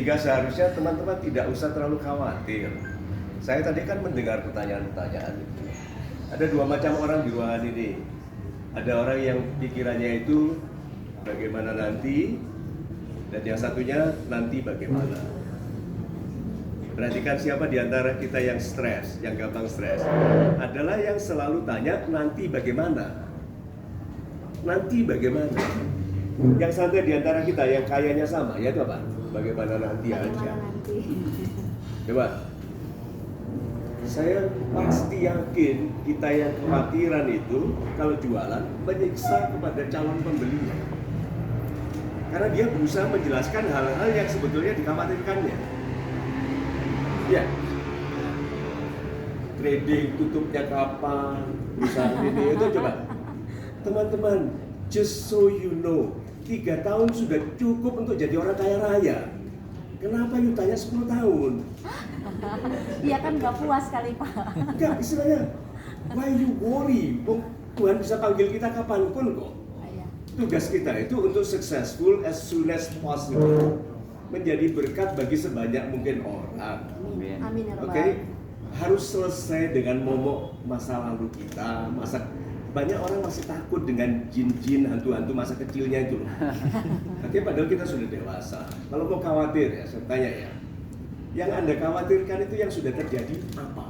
Sehingga seharusnya teman-teman tidak usah terlalu khawatir. Saya tadi kan mendengar pertanyaan-pertanyaan itu. Ada dua macam orang di ruangan ini. Ada orang yang pikirannya itu bagaimana nanti, dan yang satunya nanti bagaimana. Perhatikan siapa di antara kita yang stres, yang gampang stres. Adalah yang selalu tanya nanti bagaimana. Nanti bagaimana. Yang santai di antara kita yang kayaknya sama, yaitu apa? Bagaimana nanti aja. Coba. Saya pasti yakin kita yang kekhawatiran itu kalau jualan menyiksa kepada calon pembelinya. Karena dia berusaha menjelaskan hal-hal yang sebetulnya dikhawatirkannya. Ya, trading tutupnya kapan, perusahaan ini itu coba. Teman-teman, just so you know, 3 tahun sudah cukup untuk jadi orang kaya raya. Kenapa you tanya 10 tahun? Dia kan gak puas kali Pak. Enggak, istilahnya why you worry? Tuhan bisa panggil kita kapanpun kok. Tugas kita itu untuk successful as soon as possible, menjadi berkat bagi sebanyak mungkin orang. Amin. Oke, harus selesai dengan momok masa lalu kita. Banyak orang masih takut dengan jin-jin, hantu-hantu masa kecilnya itu. Oke, padahal kita sudah dewasa. Kalau mau khawatir ya, saya tanya ya, yang Anda khawatirkan itu yang sudah terjadi apa?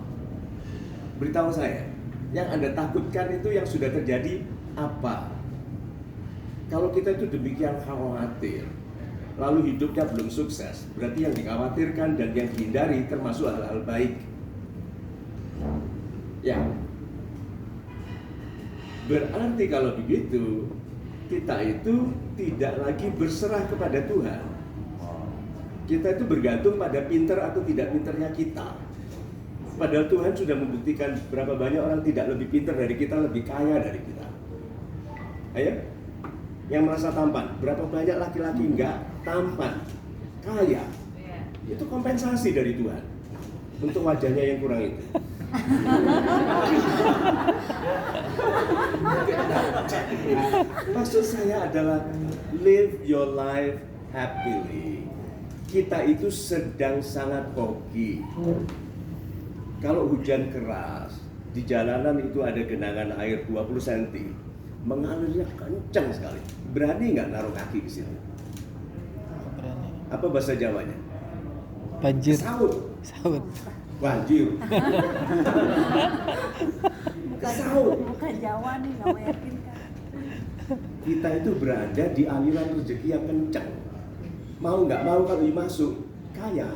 Beritahu saya. Yang Anda takutkan itu yang sudah terjadi apa? Kalau kita itu demikian khawatir, lalu hidupnya belum sukses, berarti yang dikhawatirkan dan yang dihindari termasuk hal-hal baik. Ya. Berarti kalau begitu, kita itu tidak lagi berserah kepada Tuhan. Kita itu bergantung pada pinter atau tidak pinternya kita. Padahal Tuhan sudah membuktikan berapa banyak orang tidak lebih pinter dari kita, lebih kaya dari kita. Ayo, yang merasa tampan, berapa banyak laki-laki enggak tampan, kaya. Itu kompensasi dari Tuhan untuk wajahnya yang kurang itu. Maksud saya adalah live your life happily. Kita itu sedang sangat hoki. Kalau hujan keras, di jalanan itu ada genangan air 20 cm, mengalirnya kencang sekali. Berani nggak naruh kaki di situ? Berani. Apa bahasa Jawanya? Banjir. Saut. Banjir. Bukan Jawa nih, nggak meyakinkan. Kita itu berada di aliran rezeki yang kencang. Mau nggak mau kalau masuk, kaya.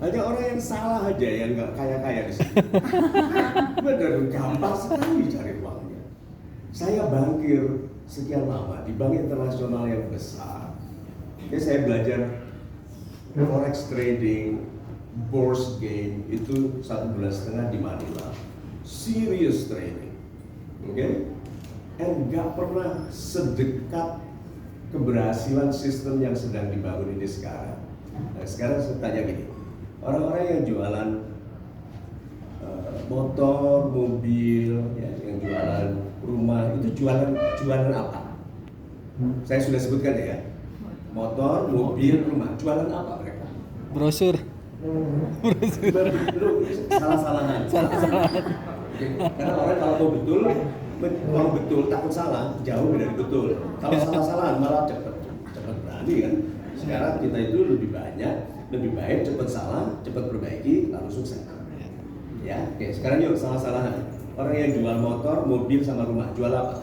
Hanya orang yang salah aja yang nggak kaya-kaya di sini. Bener, gampang sekali cari uangnya. Saya bankir sekian lama di bank internasional yang besar. Ya, saya belajar forex trading, bourse game itu 1,5 bulan di Manila. Serious trading, oke? And nggak pernah sedekat keberhasilan sistem yang sedang dibangun ini sekarang. Nah, sekarang saya tanya gini, orang-orang yang jualan motor, mobil, ya, yang jualan rumah, itu jualan apa? Saya sudah sebutkan ya, motor, mobil, rumah, jualan apa mereka? Brosur. Salah-salahan. Karena orang kalau mau betul takut salah, jauh dari betul. Kalau salah-salahan malah cepat berani kan. Sekarang kita itu lebih baik cepat salah, cepat perbaiki, lalu sukses. Ya, oke. Sekarang yuk salah-salahan. Orang yang jual motor, mobil sama rumah, jual apa?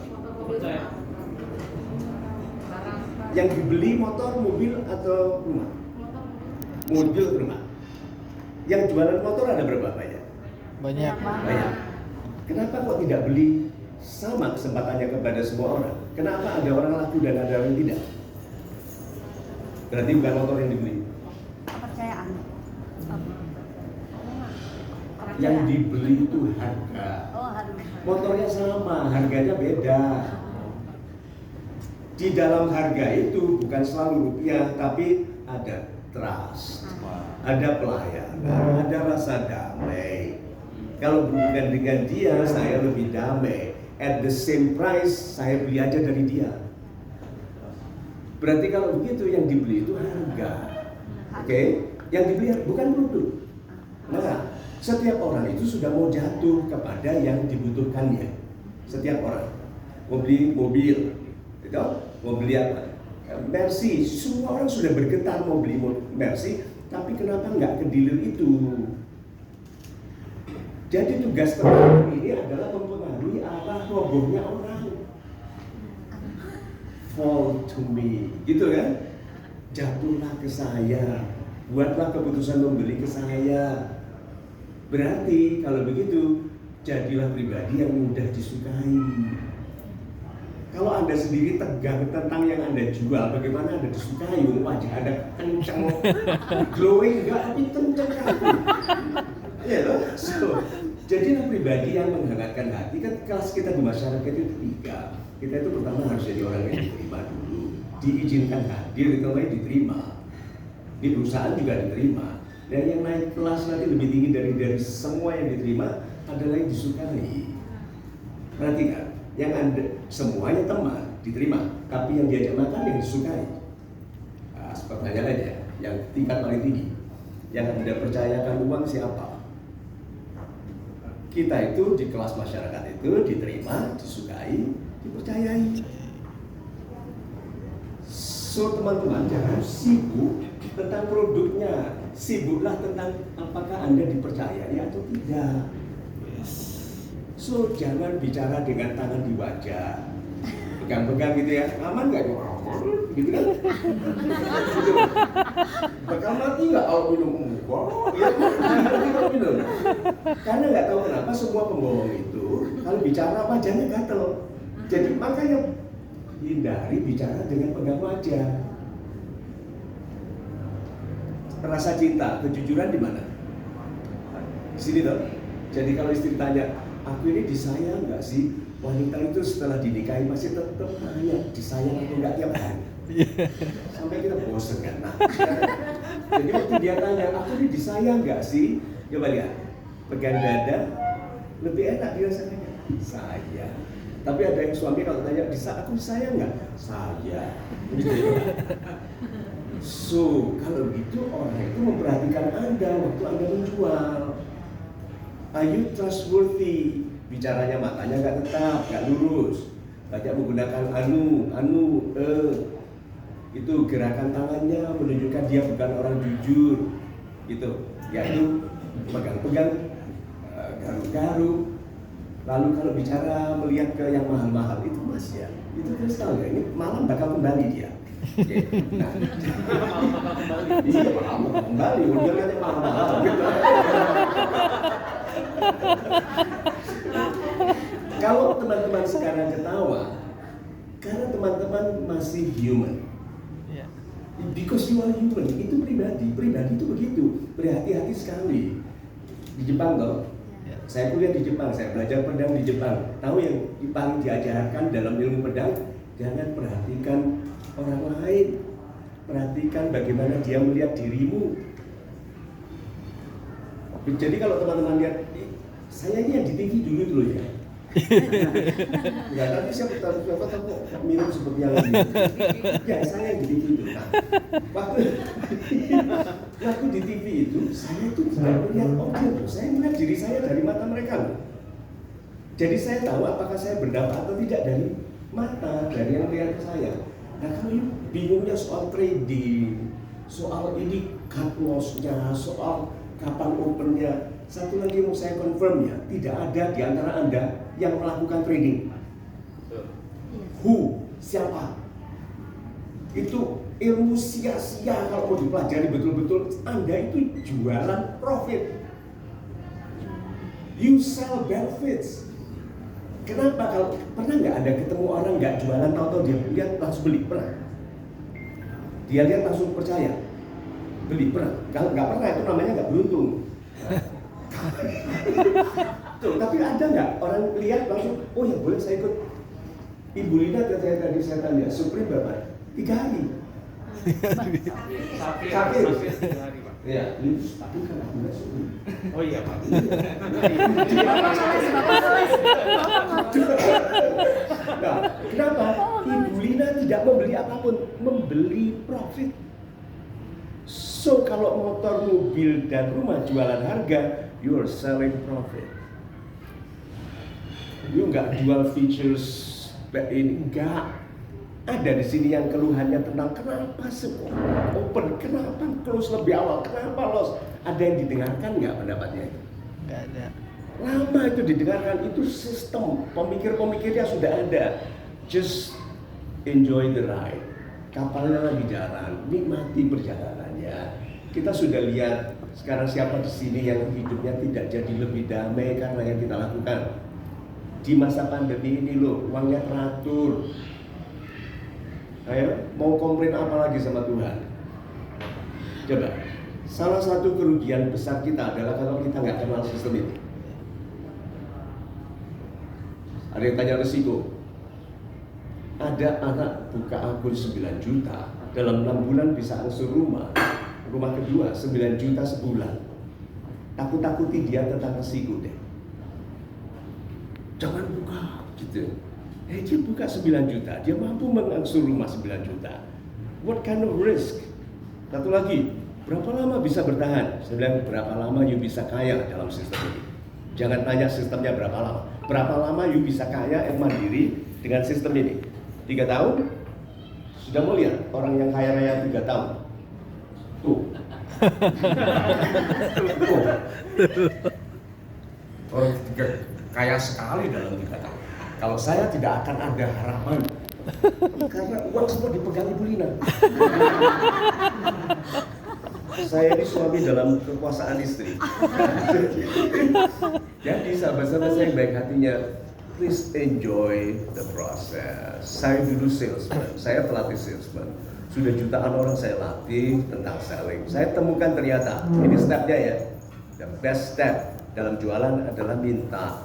Yang dibeli motor, mobil atau rumah? Mobil, rumah. Yang jualan motor ada berapa banyak? Banyak. Kenapa kok tidak beli sama kesempatannya kepada semua orang? Kenapa ada orang laku dan ada orang tidak? Berarti bukan motor yang dibeli. Kepercayaan. Yang dibeli itu harga. Motornya sama, harganya beda. Di dalam harga itu bukan selalu rupiah, tapi ada trust, ada pelayanan, ada rasa damai. Kalau berhubungan dengan dia, saya lebih damai. At the same price, saya beli aja dari dia. Berarti kalau begitu yang dibeli itu harga. Oke? Yang dibeli bukan produk. Nah, setiap orang itu sudah mau jatuh kepada yang dibutuhkannya. Setiap orang mau beli mobil, gitu? Mau beli apa? Mercy, semua orang sudah bergetar mau beli Mercy, tapi kenapa nggak ke dealer itu? Jadi tugas teman ini adalah mempengaruhi arah robohnya orang. Fall to me, gitu kan? Jatuhlah ke saya, buatlah keputusan membeli ke saya. Berarti kalau begitu, jadilah pribadi yang mudah disukai. Kalau Anda sendiri tegang tentang yang Anda jual, bagaimana Anda disukai? Wajah Anda kencang, glowing enggak, tapi kencang kan? Ya loh. So, jadilah pribadi yang menghangatkan hati. Kan kelas kita di masyarakat itu 3. Kita itu pertama harus jadi orang yang diterima dulu, diizinkan hadir, itu namanya diterima. Di perusahaan juga diterima. Dan yang naik kelas nanti lebih tinggi dari semua yang diterima adalah yang disukai. Perhatikan, yang Anda semuanya teman diterima, tapi yang diajak makan yang disukai. Nah, pertanyaan aja, yang tingkat paling tinggi, yang Anda percayakan uang siapa? Kita itu di kelas masyarakat itu diterima, disukai, dipercayai. So teman-teman jangan sibuk tentang produknya, sibuklah tentang apakah Anda dipercayai atau tidak. So jangan bicara dengan tangan di wajah, pegang-pegang gitu ya, aman nggak gitu kan? Gitu. Bakal mati nggak kalau minum muka? Ya, minum. Karena nggak tahu kenapa semua pembohong itu kalau bicara wajahnya gatel. Jadi makanya hindari bicara dengan pegang wajah. Rasa cinta, kejujuran di mana? Di sini dong. Jadi kalau istri tanya, aku ini disayang nggak sih? Wanita itu setelah dinikahi masih tetap tanya disayang atau enggak tiap hari. Sampai kita bosan kan. Nah, jadi waktu dia tanya, aku ini disayang nggak sih? Coba lihat, pegang dada, lebih enak dirasakannya. Sayang. Tapi ada yang suami kalau tanya, aku disayang nggak? Sayang. So, kalau gitu orang itu memperhatikan Anda waktu Anda menjual. Are you trustworthy? Bicaranya matanya nggak tetap, nggak lurus. Banyak menggunakan itu gerakan tangannya menunjukkan dia bukan orang jujur, gitu. Yaitu pegang-pegang, garuk-garuk. Lalu kalau bicara melihat ke yang mahal-mahal itu Mas ya, itu terus tahu ya, ini malam bakal kembali dia. Nah, iya malam bakal kembali, dia lihat yang mahal-mahal. Gitu. Kalau teman-teman sekarang ketawa, karena teman-teman masih human. Because you are human, itu pribadi itu begitu, berhati-hati sekali. Di Jepang toh, saya kuliah di Jepang, saya belajar pedang di Jepang. Tahu yang paling diajarkan dalam ilmu pedang, jangan perhatikan orang lain, perhatikan bagaimana dia melihat dirimu. Jadi kalau teman-teman lihat, saya ini yang di TV dulu ya. Enggak, tapi siapa tahu minum seperti yang ini. Ya, saya yang di TV itu. Nah, waktu di TV itu, saya itu tidak melihat objek, saya melihat diri saya dari mata mereka. Jadi saya tahu apakah saya berdampak atau tidak dari mata, dari yang melihat saya. Nah, kalau bingungnya soal trading, soal ini cut loss-nya, soal kapan opennya, satu lagi mau saya confirm ya, tidak ada di antara Anda yang melakukan trading. Who? Siapa? Itu ilmu sia-sia kalau mau dipelajari betul-betul. Anda itu jualan profit. You sell benefits. Kenapa? Kalau pernah nggak Anda ketemu orang nggak jualan, tahu-tahu dia lihat langsung beli? Pernah? Dia lihat langsung percaya? Beli? Pernah? Kalau nggak pernah itu namanya nggak beruntung. Tuh, tapi ada nggak orang lihat langsung, oh ya boleh saya ikut. Ibu Lina tadi saya tanya, Supreme berapa? 3 hari. Sakit. Ya, tapi kan aku nggak Supreme. Oh iya Pak. Nah, kenapa? Ibu Lina tidak membeli apapun, membeli profit. So kalau motor, mobil, dan rumah jualan harga, you are selling profit. You nggak jual features ini, enggak. Ada di sini yang keluhannya tentang kenapa semua open, kenapa close lebih awal, kenapa loss. Ada yang didengarkan nggak pendapatnya itu? Nggak ada. Lama itu didengarkan, itu sistem, pemikir-pemikirnya sudah ada. Just enjoy the ride. Kapalnya lagi jalan, nikmati perjalanannya. Kita sudah lihat sekarang siapa di sini yang hidupnya tidak jadi lebih damai karena yang kita lakukan. Di masa pandemi ini loh, uangnya teratur. Ayo, mau komplain apa lagi sama Tuhan? Coba, salah satu kerugian besar kita adalah kalau kita nggak kenal sistem ini. Ada yang tanya resiko. Ada anak buka akun 9 juta, dalam 6 bulan bisa angsur rumah. Rumah kedua 9 juta sebulan. Takut-takuti dia tentang resiko deh. Jangan buka gitu. Dia buka 9 juta, dia mampu mengangsur rumah 9 juta. What kind of risk? Satu lagi, berapa lama bisa bertahan? Saya bilang, berapa lama you bisa kaya dalam sistem ini? Jangan tanya sistemnya berapa lama. Berapa lama you bisa kaya mandiri dengan sistem ini? 3 tahun? Sudah mau lihat orang yang kaya raya 3 tahun? Tuh. Tuh. Orang kaya sekali dalam 3 tahun. Kalau saya tidak akan ada harapan karena uang semua dipegang Ibu Lina. Saya ini suami dalam kekuasaan istri. Jadi sahabat-sahabat saya yang baik hatinya, please enjoy the process. Saya dulu salesman, saya pelatih salesman. Sudah jutaan orang saya latih tentang selling. Saya temukan ternyata, ini stepnya ya, the best step dalam jualan adalah minta.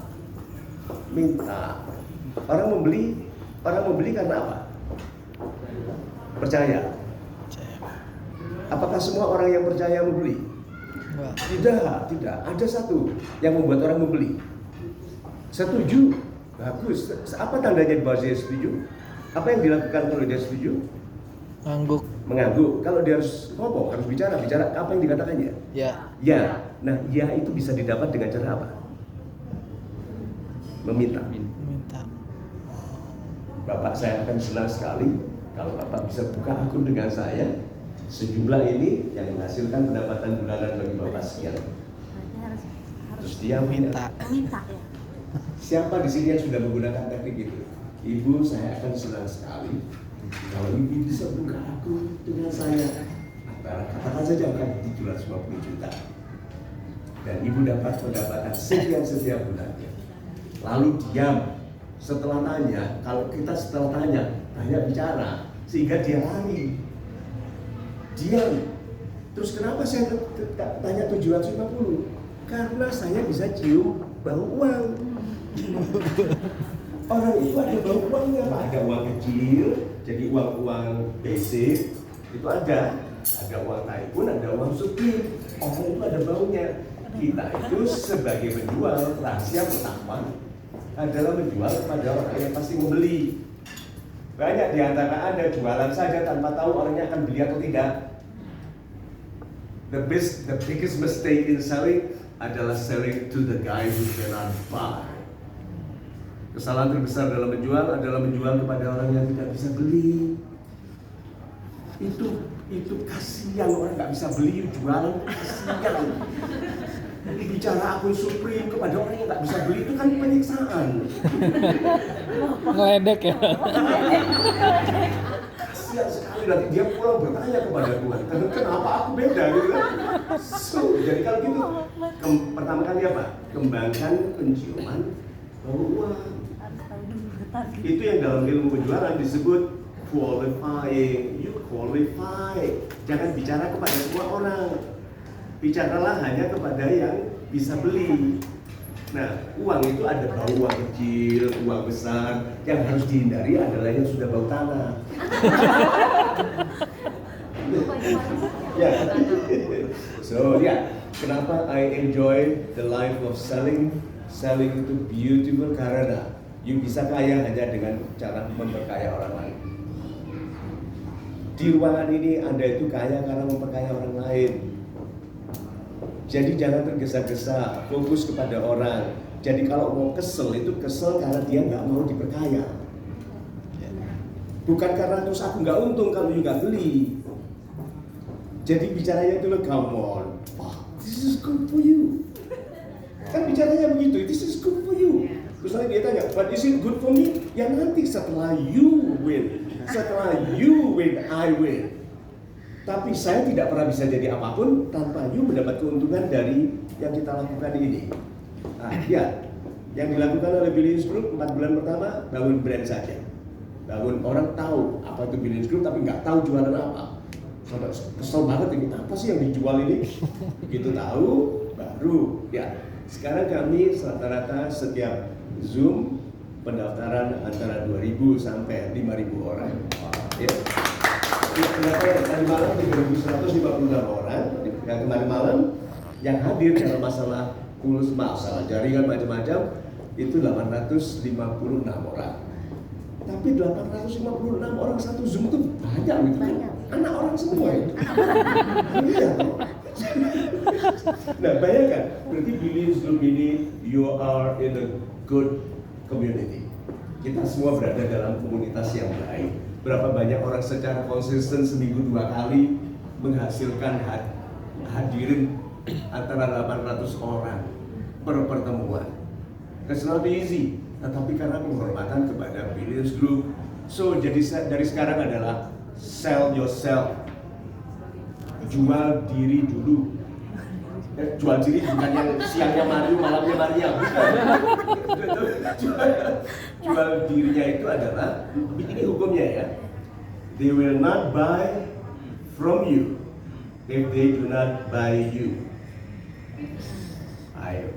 Orang membeli karena apa? Percaya. Apakah semua orang yang percaya membeli? Tidak. Ada satu yang membuat orang membeli. Setuju. Bagus. Apa tandanya di bawah dia setuju? Apa yang dilakukan kalau dia setuju? Mengangguk. Kalau dia harus ngomong, harus bicara apa yang dikatakannya? Ya. Nah, ya itu bisa didapat dengan cara apa? Meminta. Bapak saya akan senang sekali kalau Bapak bisa buka akun dengan saya. Sejumlah ini yang menghasilkan pendapatan bulanan bagi Bapak sekian. Terus dia minta ya. Siapa di sini yang sudah menggunakan teknik itu? Ibu, saya akan senang sekali kalau ibu bisa buka akun dengan saya. Katakan saja akan di 250 juta. Dan ibu dapat pendapatan sekian setiap bulannya. Lalu diam. Setelah tanya, kalau kita setelah tanya, banyak bicara, sehingga dia lari. Diam. Terus kenapa saya tanya 750? Karena saya bisa cium bau uang. Orang itu ada bau uangnya, Pak. Ada uang kecil, jadi uang basic, itu ada uang tycoon, ada uang supir. Orang itu ada baunya. Kita itu sebagai penjual, rahasia pertama adalah menjual kepada orang yang pasti membeli. Banyak di antara Anda jualan saja tanpa tahu orangnya akan beli atau tidak. The biggest mistake in selling adalah selling to the guy who cannot buy. Kesalahan terbesar dalam menjual adalah menjual kepada orang yang tidak bisa beli. Itu kasihan, orang nggak bisa beli jualan, kasihan. Bicara akun Supreme kepada orang yang nggak bisa beli itu kan penyiksaan. Ngeledek ya. Kasihan sekali, nanti dia pulang bertanya kepada Tuhan, kenapa aku beda gitu kan? Jadi kalau gitu, pertama kali apa? Kembangkan penciuman bau uang. Itu yang dalam ilmu penjualan disebut qualifying. You qualify. Jangan bicara kepada semua orang. Bicaralah hanya kepada yang bisa beli. Nah, uang itu ada bau uang kecil, uang besar. Yang harus dihindari adalah yang sudah bau tanah. Ya. So, kenapa I enjoy the life of selling? Selling itu beautiful karena you bisa kaya hanya dengan cara memperkaya orang lain. Di ruangan ini Anda itu kaya karena memperkaya orang lain. Jadi jangan tergesa-gesa, fokus kepada orang. Jadi kalau mau kesel itu kesel karena dia nggak mau diperkaya. Bukan karena terus aku nggak untung kalau you nggak beli. Jadi bicaranya itu loh, come on, this is good for you. Kan bicaranya begitu, this is good for you. Terus nanti dia tanya, but is it good for me? Ya nanti setelah you win, I win. Tapi saya tidak pernah bisa jadi apapun tanpa you mendapat keuntungan dari yang kita lakukan ini. Nah, ya, yang dilakukan oleh Billions Group 4 bulan pertama, bangun brand saja. Bangun, orang tahu apa itu Billions Group tapi nggak tahu jualan apa. Sampai kesel banget ini, apa sih yang dijual ini? Begitu tahu, baru ya. Sekarang kami rata-rata setiap Zoom pendaftaran antara 2.000 sampai 5.000 orang. Ya. Pendaftaran tadi malam 3.156 orang. Yang kemarin malam yang hadir dalam masalah masalah jaringan macam-macam itu 856 orang. Tapi 856 orang satu Zoom itu banyak gitu. Anak orang semua itu. Iya. Nah, bayangkan, berarti Billions Group ini you are in a good community. Kita semua berada dalam komunitas yang baik. Berapa banyak orang secara konsisten seminggu 2 kali menghasilkan hadirin antara 800 orang per pertemuan. It's not easy, tetapi karena penghormatan kepada Billions Group. So, jadi dari sekarang adalah sell yourself. Jual diri dulu. Jual diri bukan yang siangnya Mario, malamnya Maria, bukan. Jual dirinya itu adalah, ini hukumnya ya. They will not buy from you if they do not buy you. Ayo.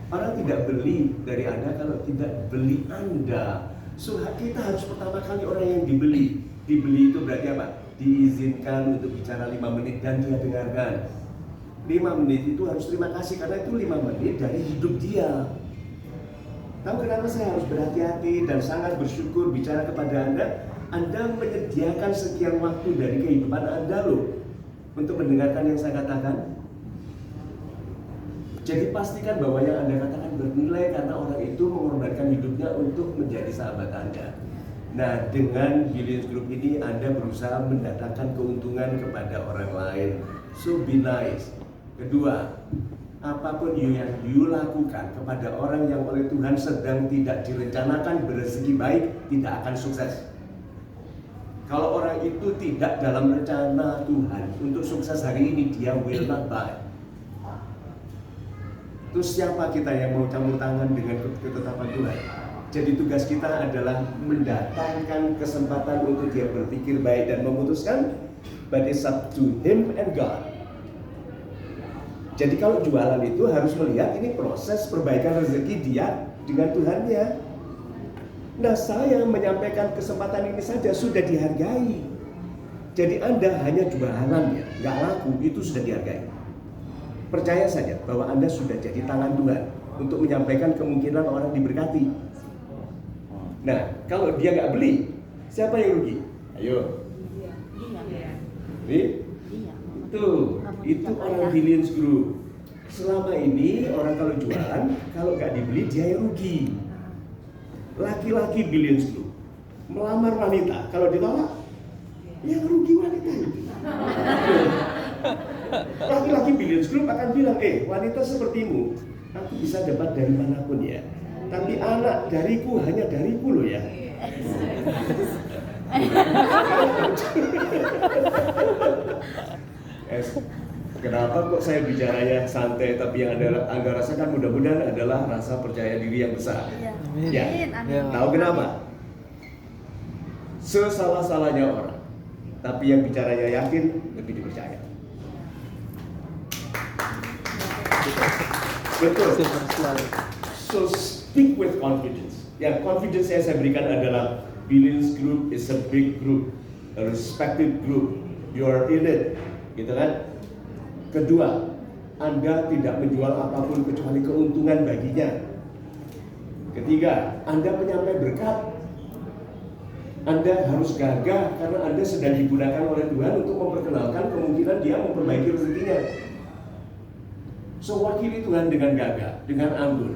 Orang tidak beli dari Anda kalau tidak beli Anda. So kita harus pertama kali orang yang dibeli. Dibeli itu berarti apa? Diizinkan untuk bicara 5 menit dan dia dengarkan. 5 menit itu harus terima kasih karena itu 5 menit dari hidup dia. Tahu kenapa saya harus berhati-hati dan sangat bersyukur bicara kepada Anda? Anda menyediakan sekian waktu dari kehidupan Anda loh untuk mendengarkan yang saya katakan. Jadi pastikan bahwa yang Anda katakan bernilai karena orang itu mengorbankan hidupnya untuk menjadi sahabat Anda. Nah, dengan Billions Group ini Anda berusaha mendatangkan keuntungan kepada orang lain. So be nice. Kedua, apapun yang you lakukan kepada orang yang oleh Tuhan sedang tidak direncanakan berzeki baik, tidak akan sukses. Kalau orang itu tidak dalam rencana Tuhan untuk sukses hari ini, dia will not buy. Terus siapa kita yang mau campur tangan dengan ketetapan Tuhan? Jadi tugas kita adalah mendatangkan kesempatan untuk dia berpikir baik dan memutuskan, but it's up to him and God. Jadi kalau jualan itu harus melihat ini proses perbaikan rezeki dia dengan Tuhannya. Nah, saya menyampaikan kesempatan ini saja sudah dihargai. Jadi Anda hanya jualannya, nggak laku, itu sudah dihargai. Percaya saja bahwa Anda sudah jadi tangan Tuhan untuk menyampaikan kemungkinan orang diberkati. Nah, kalau dia nggak beli, siapa yang rugi? Ayo. Ini? Itu orang Billions Group. Selama ini orang kalau jualan, kalau nggak dibeli dia yang rugi. Laki-laki Billions Group melamar wanita, kalau ditolak, yang rugi wanita itu. Laki-laki Billions Group akan bilang, wanita sepertimu, aku bisa dapat dari manapun ya. Tapi anak dariku hanya dariku loh ya. Kenapa kok saya bicaranya santai, tapi yang Anda rasakan mudah-mudahan adalah rasa percaya diri yang besar. Ya, tahu kenapa? Sesalah-salahnya orang, tapi yang bicaranya yakin lebih dipercaya. Betul. So speak with confidence. Ya, confidence yang saya berikan adalah Billions Group is a big group, a respected group. You are in it, gitu kan? Kedua, Anda tidak menjual apapun kecuali keuntungan baginya. Ketiga, Anda penyampai berkat. Anda harus gagah karena Anda sedang digunakan oleh Tuhan untuk memperkenalkan kemungkinan dia memperbaiki rezekinya. So wakili Tuhan dengan gagah, dengan anggun.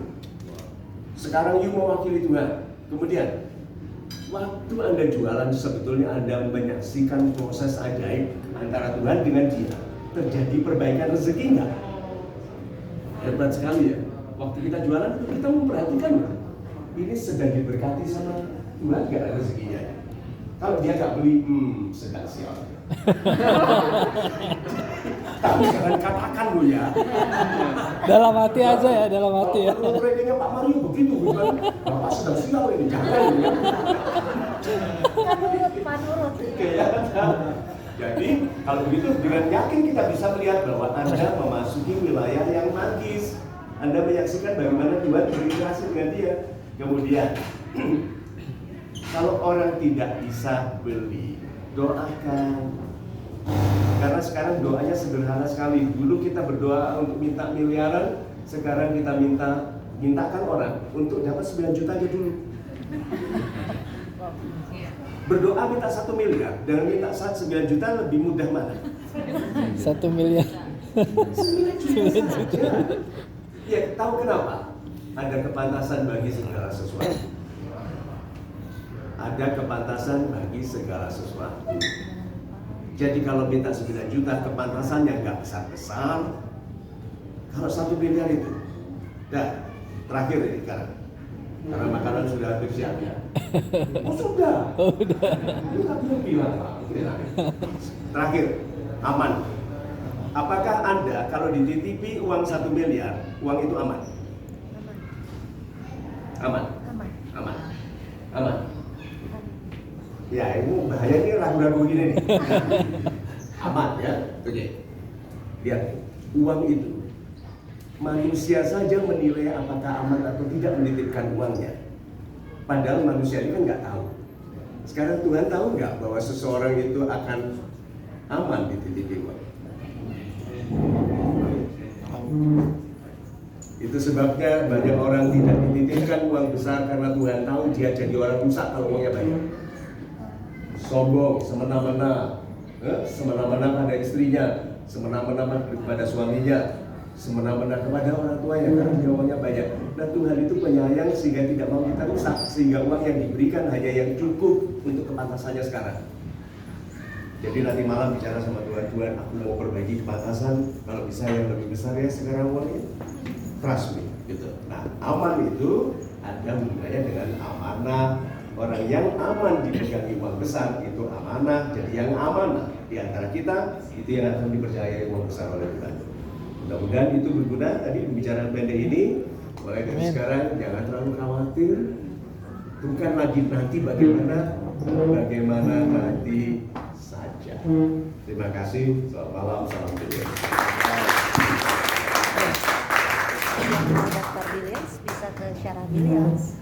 Sekarang you mewakili Tuhan. Kemudian waktu Anda jualan, sebetulnya Anda menyaksikan proses ajaib antara Tuhan dengan dia. Terjadi perbaikan rezeki enggak? Hebat sekali ya. Waktu kita jualan, kita memperhatikan ini sedang diberkati sama Tuhan enggak rezekinya. Kalau dia nggak beli, sedang sial. Tapi jangan katakan lo ya. Dalam hati aja ya, dalam hati ya. Kalau ratingnya Pak Mario begitu, bukan? Bapak sedang sial ini, jangan ya. Kan nurut, Pak nurut. Oke ya. Jadi kalau begitu dengan yakin kita bisa melihat bahwa Anda memasuki wilayah yang magis. Anda menyaksikan bagaimana Tuhan berinteraksi dengan dia. Kemudian kalau orang tidak bisa beli, doakan. Karena sekarang doanya sederhana sekali. Dulu kita berdoa untuk minta miliaran, sekarang kita mintakan orang untuk dapat 9 juta aja dulu. Berdoa minta 1 miliar dengan minta 9 juta lebih mudah mana? 1 miliar. 9 juta. Ya, tahu kenapa? Ada kepantasan bagi segala sesuatu. Ada kepantasan bagi segala sesuatu. Jadi kalau minta 9 juta, kepantasannya nggak besar-besar. Kalau 1 miliar itu, dah terakhir ini sekarang. Karena makanan sudah hampir siap ya. Oh sudah. Itu kan belum bilang Pak. Terakhir, aman. Apakah Anda kalau dititipi uang 1 miliar, uang itu aman? Aman. Aman. Aman. Aman. Ya ini bahaya nih ragu-ragu gini nih. Aman ya. Oke. Lihat, uang itu manusia saja menilai apakah aman atau tidak menitipkan uangnya. Padahal manusia ini kan nggak tahu. Sekarang Tuhan tahu nggak bahwa seseorang itu akan aman dititipi uang? Itu sebabnya banyak orang tidak dititipkan uang besar karena Tuhan tahu dia jadi orang rusak kalau uangnya banyak. Sombong, semena-mena pada istrinya, semena-mena kepada suaminya, semena-mena kepada orang tuanya karena dia uangnya banyak. Dan Tuhan itu penyayang sehingga tidak mau kita rusak, sehingga uang yang diberikan hanya yang cukup untuk kepantasannya sekarang. Jadi nanti malam bicara sama Tuhan, aku mau perbaiki kepantasan, kalau bisa yang lebih besar ya sekarang uangnya. Trust me, gitu. Nah, aman itu ada hubungannya dengan amanah. Orang yang aman dipegangi uang besar itu amanah. Jadi yang amanah di antara kita itu yang akan dipercayai uang besar oleh Tuhan. Mudah-mudahan itu berguna. Tadi pembicaraan pendek ini mulai dari sekarang jangan terlalu khawatir. Bukan lagi nanti bagaimana nanti saja. Terima kasih. Selamat malam. Salam Tuhan. Yang mau daftar Billions bisa ke Syarah Billions.